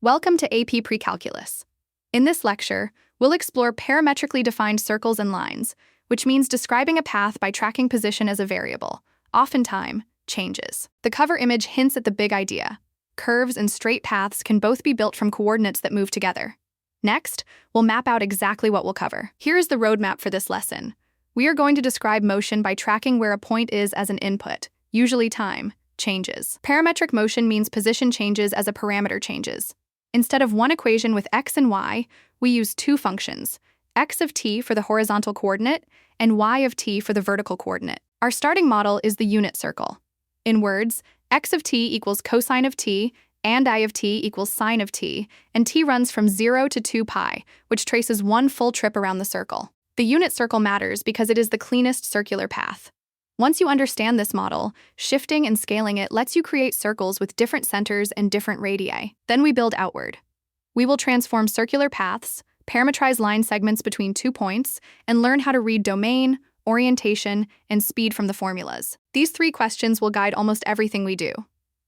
Welcome to AP Precalculus. In this lecture, we'll explore parametrically defined circles and lines, which means describing a path by tracking position as a variable, oftentimes changes. The cover image hints at the big idea. Curves and straight paths can both be built from coordinates that move together. Next, we'll map out exactly what we'll cover. Here is the roadmap for this lesson. We are going to describe motion by tracking where a point is as an input, usually time, changes. Parametric motion means position changes as a parameter changes. Instead of one equation with x and y, we use two functions, x of t for the horizontal coordinate and y of t for the vertical coordinate. Our starting model is the unit circle. In words, x of t equals cosine of t, and I of t equals sine of t, and t runs from 0 to 2 pi, which traces one full trip around the circle. The unit circle matters because it is the cleanest circular path. Once you understand this model, shifting and scaling it lets you create circles with different centers and different radii. Then we build outward. We will transform circular paths, parametrize line segments between 2 points, and learn how to read domain, orientation, and speed from the formulas. These 3 questions will guide almost everything we do.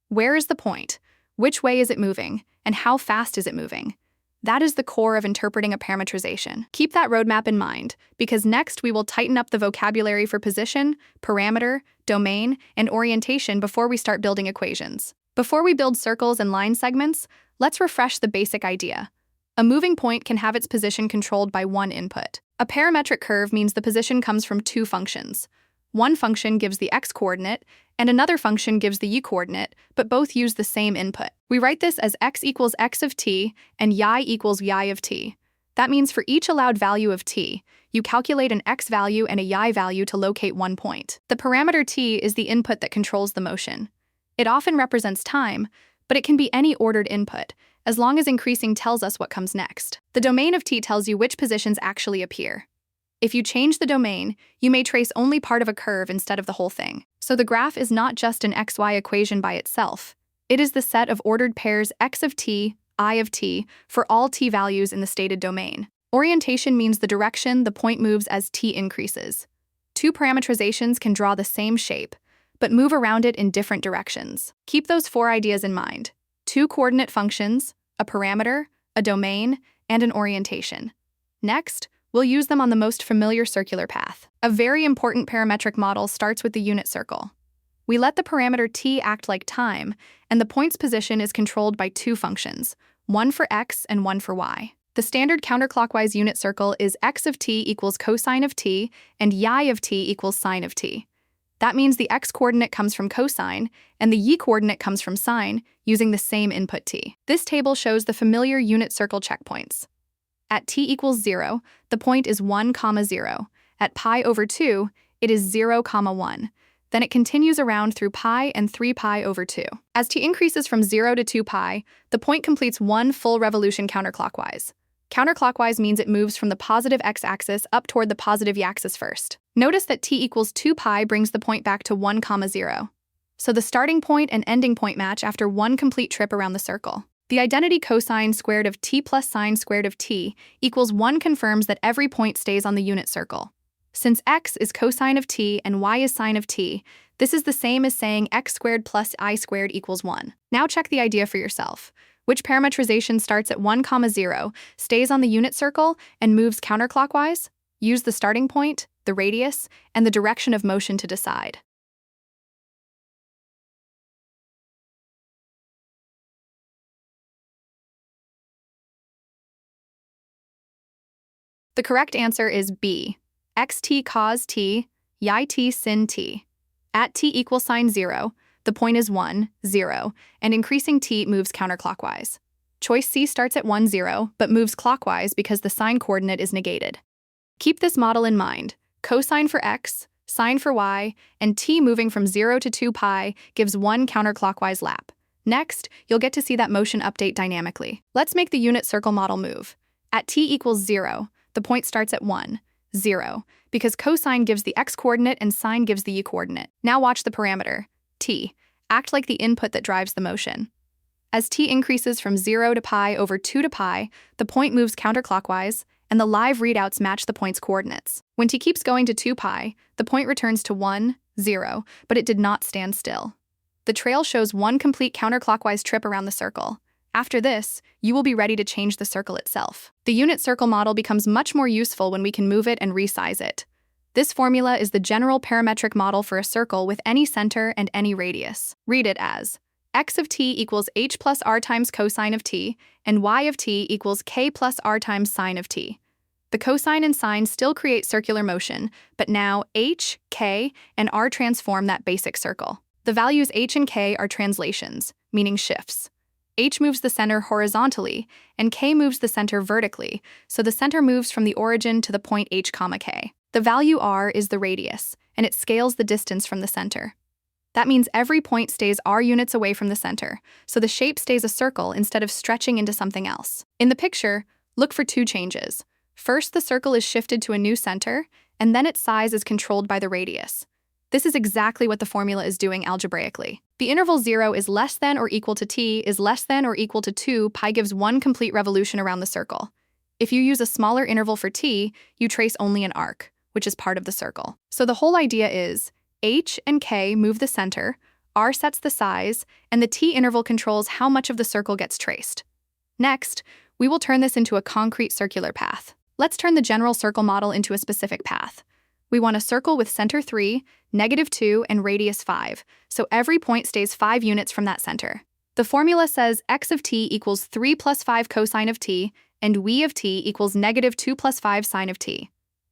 Where is the point? Which way is it moving? And how fast is it moving? That is the core of interpreting a parametrization. Keep that roadmap in mind, because next we will tighten up the vocabulary for position, parameter, domain, and orientation before we start building equations. Before we build circles and line segments, let's refresh the basic idea. A moving point can have its position controlled by one input. A parametric curve means the position comes from 2 functions. One function gives the x-coordinate, and another function gives the y-coordinate, but both use the same input. We write this as x equals x of t and y equals y of t. That means for each allowed value of t, you calculate an x value and a y value to locate one point. The parameter t is the input that controls the motion. It often represents time, but it can be any ordered input, as long as increasing tells us what comes next. The domain of t tells you which positions actually appear. If you change the domain, you may trace only part of a curve instead of the whole thing. So the graph is not just an xy equation by itself. It is the set of ordered pairs x of t, I of t, for all t values in the stated domain. Orientation means the direction the point moves as t increases. 2 parametrizations can draw the same shape, but move around it in different directions. Keep those 4 ideas in mind: 2 coordinate functions, a parameter, a domain, and an orientation. Next, we'll use them on the most familiar circular path. A very important parametric model starts with the unit circle. We let the parameter t act like time, and the point's position is controlled by 2 functions, one for x and one for y. The standard counterclockwise unit circle is x of t equals cosine of t and y of t equals sine of t. That means the x-coordinate comes from cosine, and the y-coordinate comes from sine, using the same input t. This table shows the familiar unit circle checkpoints. At t equals 0, the point is 1, 0. At pi over 2, it is 0, 1. Then it continues around through pi and 3 pi over 2. As t increases from 0 to 2 pi, the point completes one full revolution counterclockwise. Counterclockwise means it moves from the positive x-axis up toward the positive y-axis first. Notice that t equals 2 pi brings the point back to 1, 0. So the starting point and ending point match after one complete trip around the circle. The identity cosine squared of t plus sine squared of t equals 1 confirms that every point stays on the unit circle. Since x is cosine of t and y is sine of t, this is the same as saying x squared plus I squared equals 1. Now check the idea for yourself. Which parametrization starts at 1, 0, stays on the unit circle, and moves counterclockwise? Use the starting point, the radius, and the direction of motion to decide. The correct answer is B, xt cos t, y t sin t. At t equals sine 0, the point is 1, 0, and increasing t moves counterclockwise. Choice C starts at 1, 0, but moves clockwise because the sine coordinate is negated. Keep this model in mind. Cosine for x, sine for y, and t moving from 0 to 2 pi gives one counterclockwise lap. Next, you'll get to see that motion update dynamically. Let's make the unit circle model move. At t equals 0, the point starts at 1, 0, because cosine gives the x-coordinate and sine gives the y-coordinate. Now watch the parameter, t, act like the input that drives the motion. As t increases from 0 to pi over 2 to pi, the point moves counterclockwise, and the live readouts match the point's coordinates. When t keeps going to 2 pi, the point returns to 1, 0, but it did not stand still. The trail shows one complete counterclockwise trip around the circle. After this, you will be ready to change the circle itself. The unit circle model becomes much more useful when we can move it and resize it. This formula is the general parametric model for a circle with any center and any radius. Read it as x of t equals h plus r times cosine of t, and y of t equals k plus r times sine of t. The cosine and sine still create circular motion, but now h, k, and r transform that basic circle. The values h and k are translations, meaning shifts. H moves the center horizontally, and k moves the center vertically, so the center moves from the origin to the point h, k. The value r is the radius, and it scales the distance from the center. That means every point stays r units away from the center, so the shape stays a circle instead of stretching into something else. In the picture, look for two changes. First, the circle is shifted to a new center, and then its size is controlled by the radius. This is exactly what the formula is doing algebraically. The interval 0 is less than or equal to t is less than or equal to 2 pi gives one complete revolution around the circle. If you use a smaller interval for t, you trace only an arc, which is part of the circle. So the whole idea is h and k move the center, r sets the size, and the t interval controls how much of the circle gets traced. Next, we will turn this into a concrete circular path. Let's turn the general circle model into a specific path. We want a circle with center 3, -2, and radius 5, so every point stays 5 units from that center. The formula says x of t equals 3 plus 5 cosine of t, and y of t equals -2 plus 5 sine of t.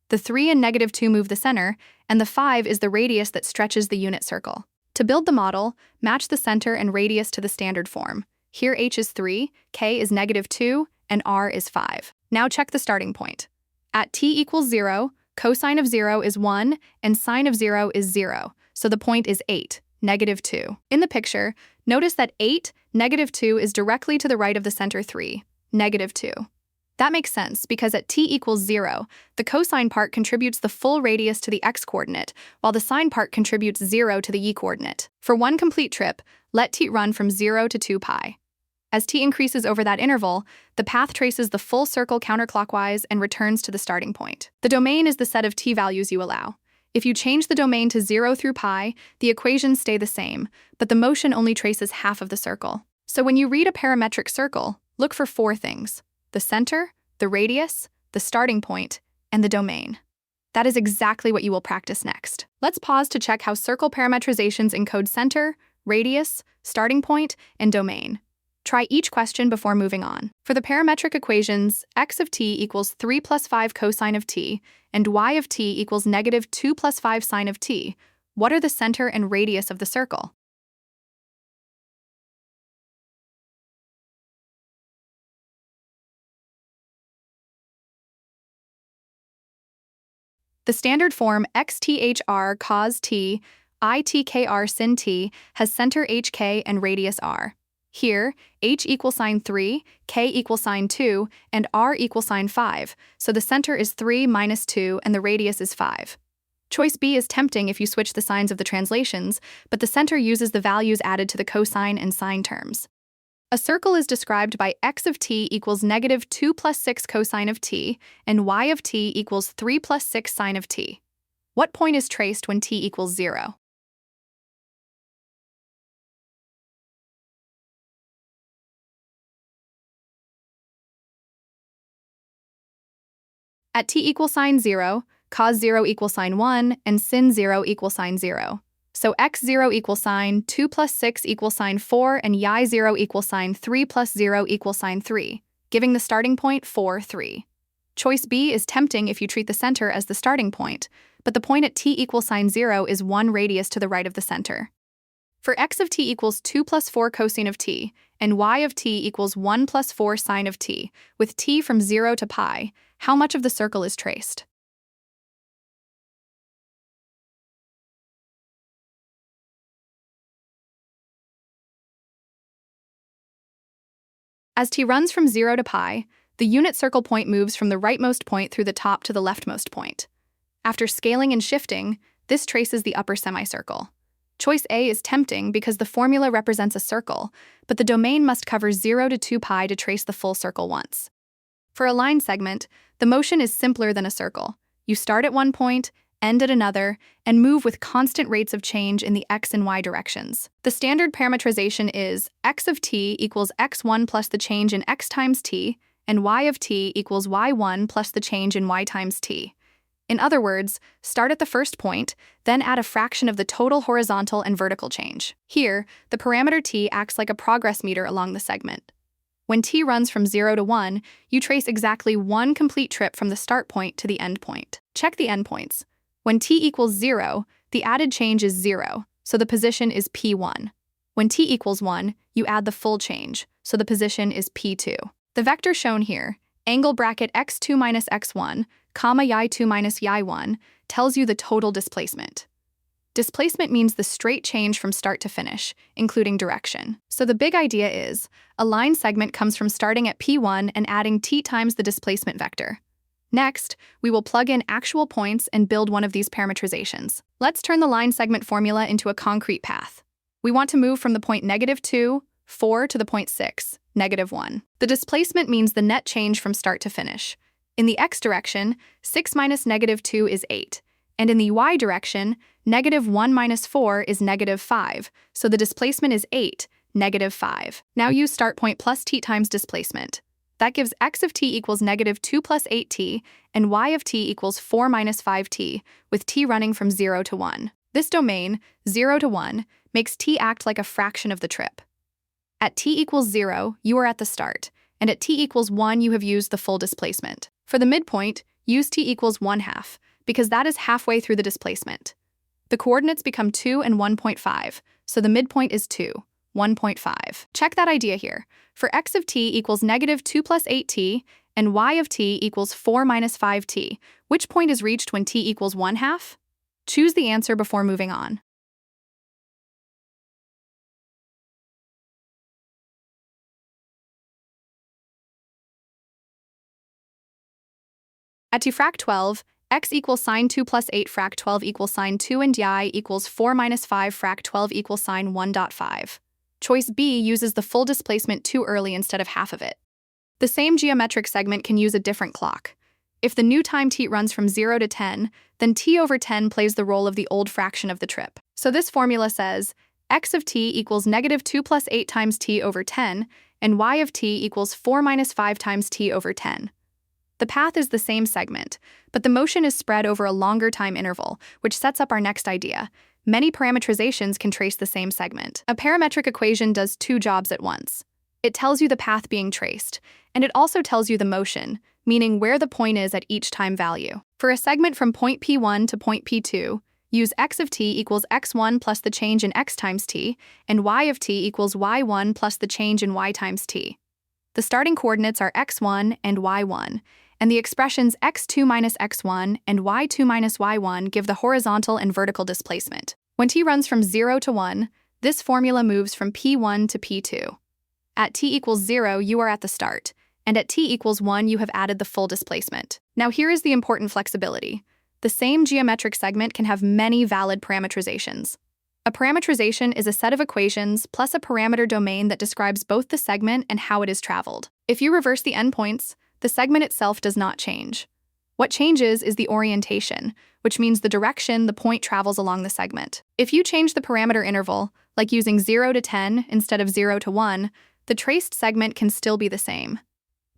The 3 and -2 move the center, and the 5 is the radius that stretches the unit circle. To build the model, match the center and radius to the standard form. Here h is 3, k is -2, and r is 5. Now check the starting point. At t equals 0, cosine of 0 is 1, and sine of 0 is 0, so the point is 8, -2. In the picture, notice that 8, -2 is directly to the right of the center 3, -2. That makes sense because at t equals 0, the cosine part contributes the full radius to the x-coordinate, while the sine part contributes 0 to the y-coordinate. For one complete trip, let t run from 0 to 2 pi. As t increases over that interval, the path traces the full circle counterclockwise and returns to the starting point. The domain is the set of t values you allow. If you change the domain to 0 through pi, the equations stay the same, but the motion only traces half of the circle. So when you read a parametric circle, look for 4 things: the center, the radius, the starting point, and the domain. That is exactly what you will practice next. Let's pause to check how circle parametrizations encode center, radius, starting point, and domain. Try each question before moving on. For the parametric equations, x of t equals 3 plus 5 cosine of t, and y of t equals -2 plus 5 sine of t, what are the center and radius of the circle? The standard form xthr cos t, itkr sin t has center hk and radius r. Here, h equals sine 3, k equals sine 2, and r equals sine 5, so the center is 3 minus 2 and the radius is 5. Choice B is tempting if you switch the signs of the translations, but the center uses the values added to the cosine and sine terms. A circle is described by x of t equals -2 plus 6 cosine of t, and y of t equals 3 plus 6 sine of t. What point is traced when t equals 0? At t equals sine 0, cos 0 equals sine 1, and sin 0 equals sine 0. So x0 equals sine 2 plus 6 equals sine 4, and y0 equals sine 3 plus 0 equals sine 3, giving the starting point 4, 3. Choice B is tempting if you treat the center as the starting point, but the point at t equals sine 0 is 1 radius to the right of the center. For x of t equals 2 plus 4 cosine of t, and y of t equals 1 plus 4 sine of t, with t from 0 to pi, how much of the circle is traced? As t runs from 0 to pi, the unit circle point moves from the rightmost point through the top to the leftmost point. After scaling and shifting, this traces the upper semicircle. Choice A is tempting because the formula represents a circle, but the domain must cover 0 to 2 pi to trace the full circle once. For a line segment, the motion is simpler than a circle. You start at one point, end at another, and move with constant rates of change in the x and y directions. The standard parametrization is x of t equals x1 plus the change in x times t, and y of t equals y1 plus the change in y times t. In other words, start at the first point, then add a fraction of the total horizontal and vertical change. Here, the parameter t acts like a progress meter along the segment. When t runs from 0 to 1, you trace exactly one complete trip from the start point to the end point. Check the endpoints. When t equals 0, the added change is 0, so the position is p1. When t equals 1, you add the full change, so the position is p2. The vector shown here, angle bracket x2 minus x1, comma y2 minus y1, tells you the total displacement. Displacement means the straight change from start to finish, including direction. So the big idea is, a line segment comes from starting at p1 and adding t times the displacement vector. Next, we will plug in actual points and build one of these parametrizations. Let's turn the line segment formula into a concrete path. We want to move from the point -2, 4 to the point 6, -1. The displacement means the net change from start to finish. In the x direction, 6 minus -2 is 8, and in the y direction, -1 minus 4 is -5, so the displacement is 8, -5. Now use start point plus t times displacement. That gives x of t equals -2 plus 8t, and y of t equals 4 minus 5t, with t running from 0 to 1. This domain, 0 to 1, makes t act like a fraction of the trip. At t equals 0, you are at the start, and at t equals 1, you have used the full displacement. For the midpoint, use t equals 1/2, because that is halfway through the displacement. The coordinates become 2 and 1.5, so the midpoint is 2, 1.5. Check that idea here. For x of t equals -2 plus 8t, and y of t equals 4 minus 5t, which point is reached when t equals 1/2? Choose the answer before moving on. At frac 12, x equals sine 2 plus 8 frac 12 equals sine 2 and y equals 4 minus 5 frac 12 equals sine 1.5. Choice B uses the full displacement too early instead of half of it. The same geometric segment can use a different clock. If the new time t runs from 0 to 10, then t over 10 plays the role of the old fraction of the trip. So this formula says x of t equals -2 plus 8 times t over 10, and y of t equals 4 minus 5 times t over 10. The path is the same segment, but the motion is spread over a longer time interval, which sets up our next idea. Many parametrizations can trace the same segment. A parametric equation does two jobs at once. It tells you the path being traced, and it also tells you the motion, meaning where the point is at each time value. For a segment from point P1 to point P2, use x of t equals x1 plus the change in x times t, and y of t equals y1 plus the change in y times t. The starting coordinates are x1 and y1, and the expressions x2 minus x1 and y2 minus y1 give the horizontal and vertical displacement. When t runs from 0 to 1, this formula moves from P1 to P2. At t equals 0, you are at the start, and at t equals 1, you have added the full displacement. Now here is the important flexibility. The same geometric segment can have many valid parametrizations. A parametrization is a set of equations plus a parameter domain that describes both the segment and how it is traveled. If you reverse the endpoints, the segment itself does not change. What changes is the orientation, which means the direction the point travels along the segment. If you change the parameter interval, like using 0 to 10 instead of 0 to 1, the traced segment can still be the same.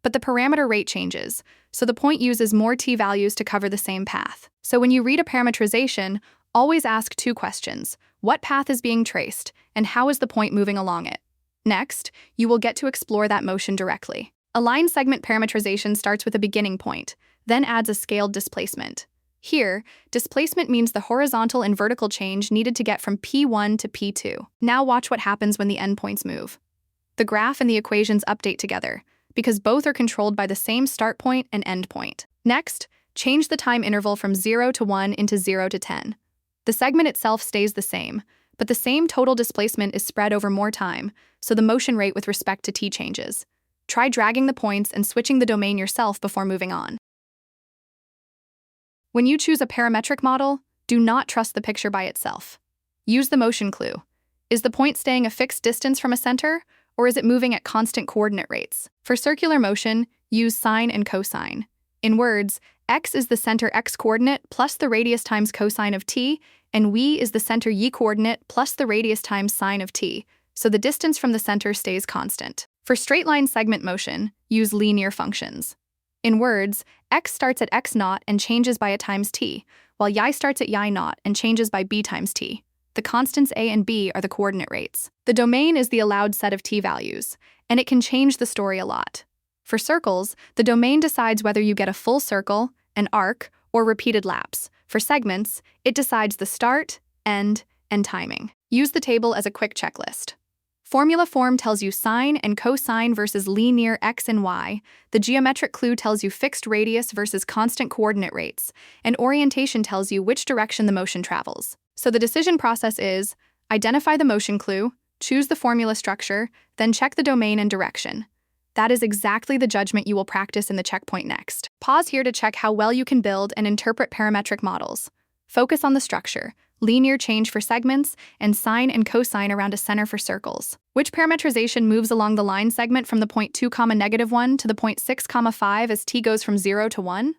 But the parameter rate changes, so the point uses more t values to cover the same path. So when you read a parametrization, always ask two questions: what path is being traced, and how is the point moving along it? Next, you will get to explore that motion directly. A line segment parametrization starts with a beginning point, then adds a scaled displacement. Here, displacement means the horizontal and vertical change needed to get from P1 to P2. Now watch what happens when the endpoints move. The graph and the equations update together, because both are controlled by the same start point and end point. Next, change the time interval from 0 to 1 into 0 to 10. The segment itself stays the same, but the same total displacement is spread over more time, so the motion rate with respect to t changes. Try dragging the points and switching the domain yourself before moving on. When you choose a parametric model, do not trust the picture by itself. Use the motion clue. Is the point staying a fixed distance from a center, or is it moving at constant coordinate rates? For circular motion, use sine and cosine. In words, x is the center x-coordinate plus the radius times cosine of t, and y is the center y-coordinate plus the radius times sine of t, so the distance from the center stays constant. For straight-line segment motion, use linear functions. In words, x starts at x0 and changes by a times t, while y starts at y0 and changes by b times t. The constants a and b are the coordinate rates. The domain is the allowed set of t values, and it can change the story a lot. For circles, the domain decides whether you get a full circle, an arc, or repeated laps. For segments, it decides the start, end, and timing. Use the table as a quick checklist. Formula form tells you sine and cosine versus linear x and y. The geometric clue tells you fixed radius versus constant coordinate rates. And orientation tells you which direction the motion travels. So the decision process is, identify the motion clue, choose the formula structure, then check the domain and direction. That is exactly the judgment you will practice in the checkpoint next. Pause here to check how well you can build and interpret parametric models. Focus on the structure, linear change for segments, and sine and cosine around a center for circles. Which parametrization moves along the line segment from the point 2, -1 to the point 6, 5 as t goes from 0 to 1?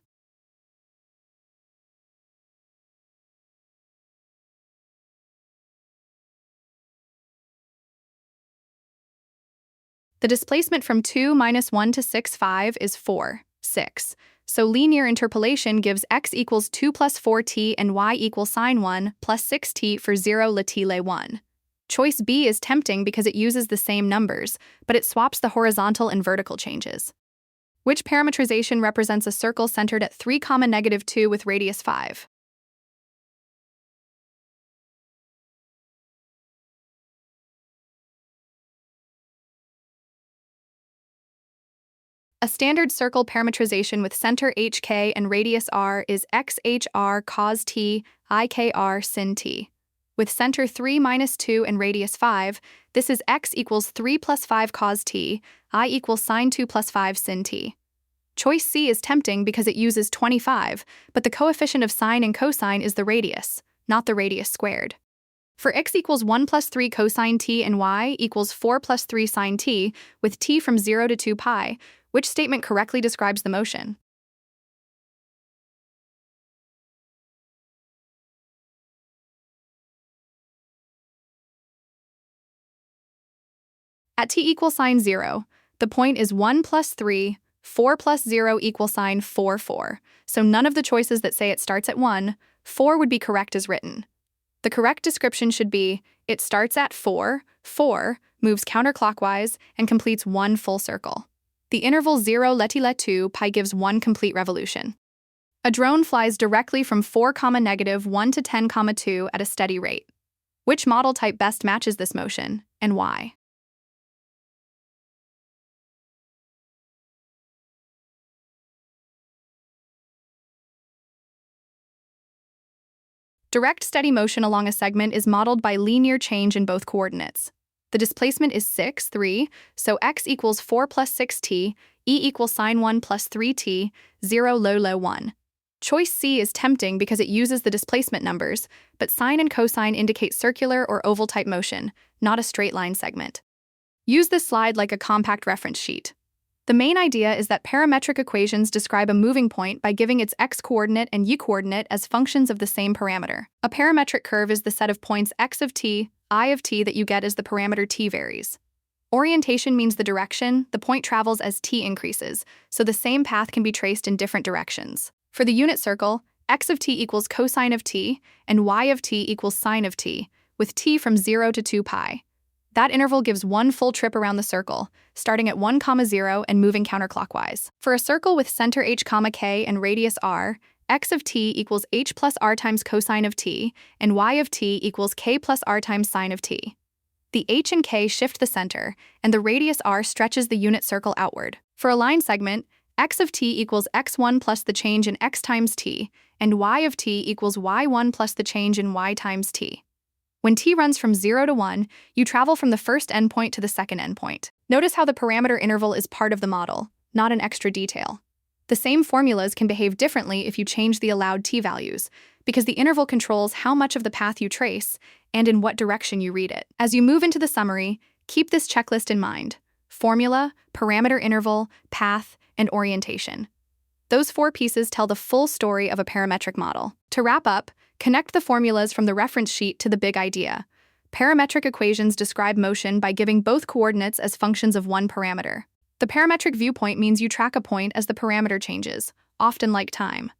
The displacement from 2 - 1 to 6, 5 is 4, 6. So linear interpolation gives x equals 2 plus 4t and y equals sine 1 plus 6t for 0 latile 1. Choice B is tempting because it uses the same numbers, but it swaps the horizontal and vertical changes. Which parametrization represents a circle centered at 3, -2 with radius 5? A standard circle parametrization with center hk and radius r is xhr cos t ikr sin t. With center 3 - 2 and radius 5, this is x equals 3 plus 5 cos t, I equals sine 2 plus 5 sin t. Choice C is tempting because it uses 25, but the coefficient of sine and cosine is the radius, not the radius squared. For x equals 1 plus 3 cosine t and y equals 4 plus 3 sine t, with t from 0 to 2 pi, which statement correctly describes the motion? At t equals sine 0, the point is 1 plus 3, 4 plus 0 equals sine 4, 4. So none of the choices that say it starts at 1, 4 would be correct as written. The correct description should be, it starts at 4, 4, moves counterclockwise, and completes one full circle. The interval 0 latile 2 pi gives one complete revolution. A drone flies directly from 4, -1 to 10, 2 at a steady rate. Which model type best matches this motion, and why? Direct steady motion along a segment is modeled by linear change in both coordinates. The displacement is 6, 3, so x equals 4 plus 6t, e equals sine 1 plus 3t, 0 low 1. Choice C is tempting because it uses the displacement numbers, but sine and cosine indicate circular or oval type motion, not a straight line segment. Use this slide like a compact reference sheet. The main idea is that parametric equations describe a moving point by giving its x-coordinate and y-coordinate as functions of the same parameter. A parametric curve is the set of points x of t, I of t that you get as the parameter t varies. Orientation means the direction the point travels as t increases, so the same path can be traced in different directions. For the unit circle, x of t equals cosine of t, and y of t equals sine of t, with t from 0 to 2 pi. That interval gives one full trip around the circle, starting at 1, 0 and moving counterclockwise. For a circle with center h, k and radius r, x of t equals h plus r times cosine of t, and y of t equals k plus r times sine of t. The h and k shift the center, and the radius r stretches the unit circle outward. For a line segment, x of t equals x1 plus the change in x times t, and y of t equals y1 plus the change in y times t. When t runs from 0 to 1, you travel from the first endpoint to the second endpoint. Notice how the parameter interval is part of the model, not an extra detail. The same formulas can behave differently if you change the allowed t values, because the interval controls how much of the path you trace and in what direction you read it. As you move into the summary, keep this checklist in mind: formula, parameter interval, path, and orientation. Those 4 pieces tell the full story of a parametric model. To wrap up, connect the formulas from the reference sheet to the big idea. Parametric equations describe motion by giving both coordinates as functions of one parameter. The parametric viewpoint means you track a point as the parameter changes, often like time.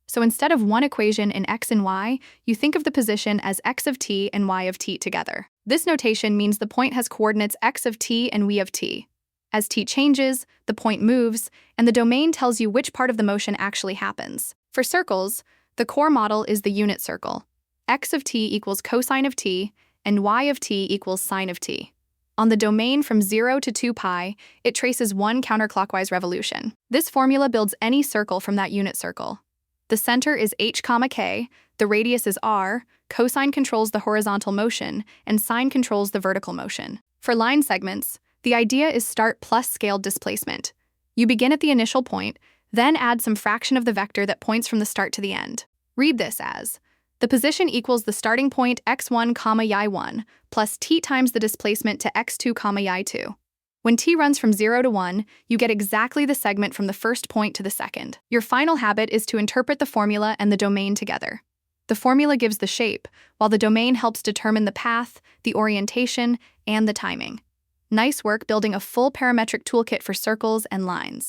So instead of one equation in x and y, you think of the position as x of t and y of t together. This notation means the point has coordinates x of t and y of t. As t changes, the point moves, and the domain tells you which part of the motion actually happens. For circles, the core model is the unit circle. X of t equals cosine of t, and y of t equals sine of t. On the domain from 0 to 2 pi, it traces one counterclockwise revolution. This formula builds any circle from that unit circle. The center is h, k, the radius is r, cosine controls the horizontal motion, and sine controls the vertical motion. For line segments, the idea is start plus scaled displacement. You begin at the initial point, then add some fraction of the vector that points from the start to the end. Read this as, the position equals the starting point x1, y1, plus t times the displacement to x2, y2. When t runs from 0 to 1, you get exactly the segment from the first point to the second. Your final habit is to interpret the formula and the domain together. The formula gives the shape, while the domain helps determine the path, the orientation, and the timing. Nice work building a full parametric toolkit for circles and lines.